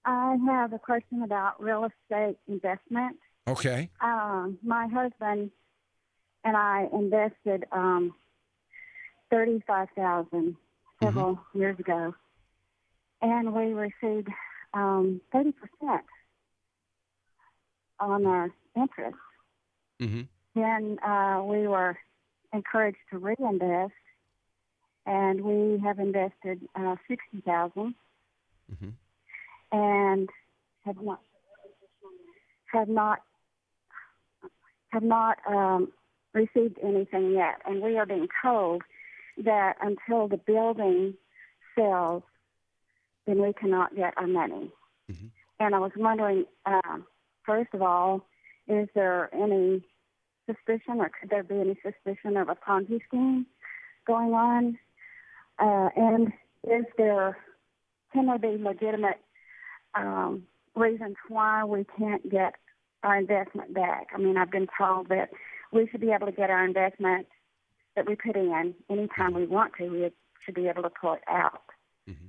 I have a question about real estate investment. Okay. My husband and I invested $35,000 several years ago, and we received 30% on our interest. Mm-hmm. Then we were encouraged to reinvest, and we have invested $60,000, and have not received anything yet. And we are being told that until the building sells, then we cannot get our money. Mm-hmm. And I was wondering, first of all, is there any suspicion, or could there be any suspicion of a Ponzi scheme going on? And can there be legitimate reasons why we can't get our investment back? I mean, I've been told that we should be able to get our investment that we put in anytime we want to. We should be able to pull it out. Mm-hmm.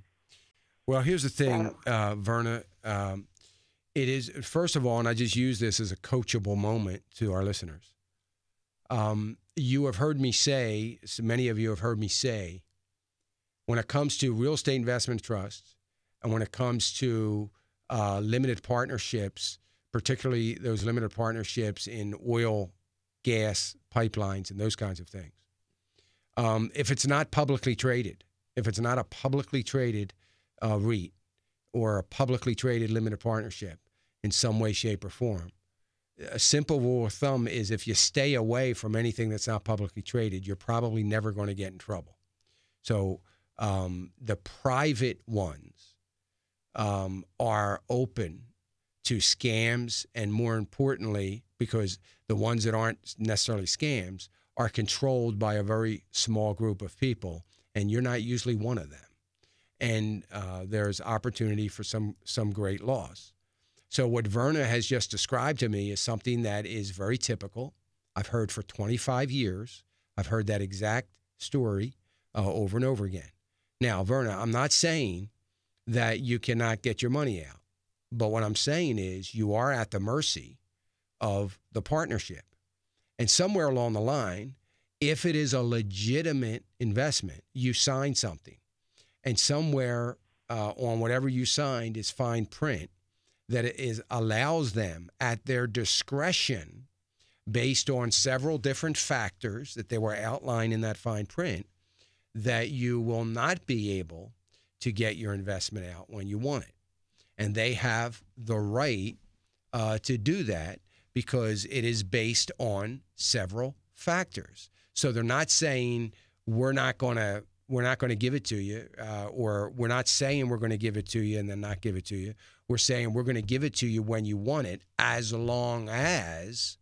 Well, here's the thing, Verna. It is, first of all, and I just use this as a coachable moment to our listeners. You have heard me say, so many of you have heard me say, when it comes to real estate investment trusts and when it comes to limited partnerships, particularly those limited partnerships in oil, gas, pipelines, and those kinds of things, if it's not publicly traded, if it's not a publicly traded REIT or a publicly traded limited partnership in some way, shape, or form, a simple rule of thumb is if you stay away from anything that's not publicly traded, you're probably never going to get in trouble. So the private ones are open to scams, and more importantly, because the ones that aren't necessarily scams are controlled by a very small group of people, and you're not usually one of them. And there's opportunity for some great loss. So what Verna has just described to me is something that is very typical. I've heard for 25 years. I've heard that exact story over and over again. Now, Verna, I'm not saying that you cannot get your money out. But what I'm saying is you are at the mercy of the partnership. And somewhere along the line, if it is a legitimate investment, you sign something. And somewhere on whatever you signed is fine print that it allows them at their discretion, based on several different factors that they were outlined in that fine print, that you will not be able to get your investment out when you want it. And they have the right to do that because it is based on several factors. So they're not saying we're not going to give it to you, or we're not saying we're going to give it to you and then not give it to you. We're saying we're going to give it to you when you want it, as long as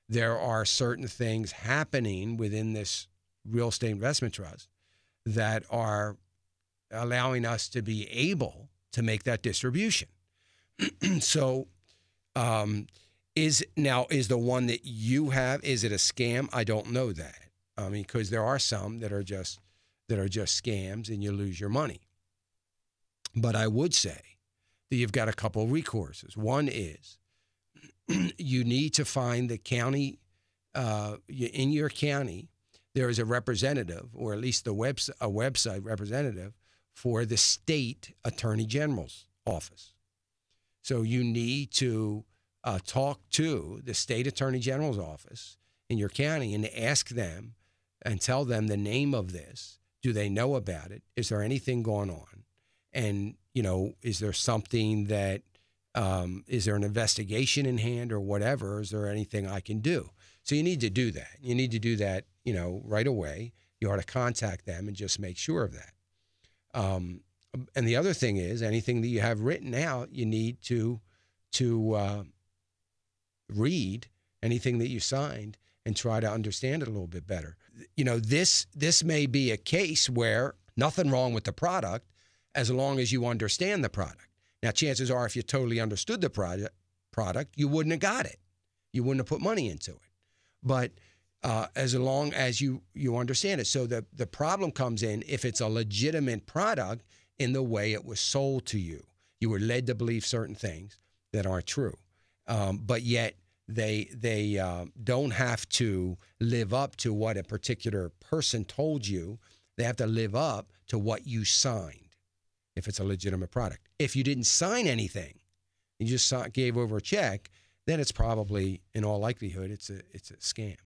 there are certain things happening within this real estate investment trust that are allowing us to be able to make that distribution. So is the one that you have, is it a scam? I don't know that. I mean, because there are some that are just scams and you lose your money. But I would say that you've got a couple of recourses. One is you need to find the county, in your county, there is a representative, or at least a website representative for the state attorney general's office. So you need to talk to the state attorney general's office in your county and ask them and tell them the name of this. Do they know about it? Is there anything going on? And, is there something that, is there an investigation in hand or whatever? Is there anything I can do? So you need to do that. You need to do that, right away. You ought to contact them and just make sure of that. And the other thing is, anything that you have written out, you need to read anything that you signed and try to understand it a little bit better. This may be a case where nothing wrong with the product as long as you understand the product. Now, chances are if you totally understood the product, you wouldn't have got it. You wouldn't have put money into it. But as long as you understand it. So the problem comes in if it's a legitimate product in the way it was sold to you. You were led to believe certain things that aren't true, but yet they don't have to live up to what a particular person told you. They have to live up to what you signed, if it's a legitimate product. If you didn't sign anything, you just gave over a check, then it's probably, in all likelihood, it's a scam.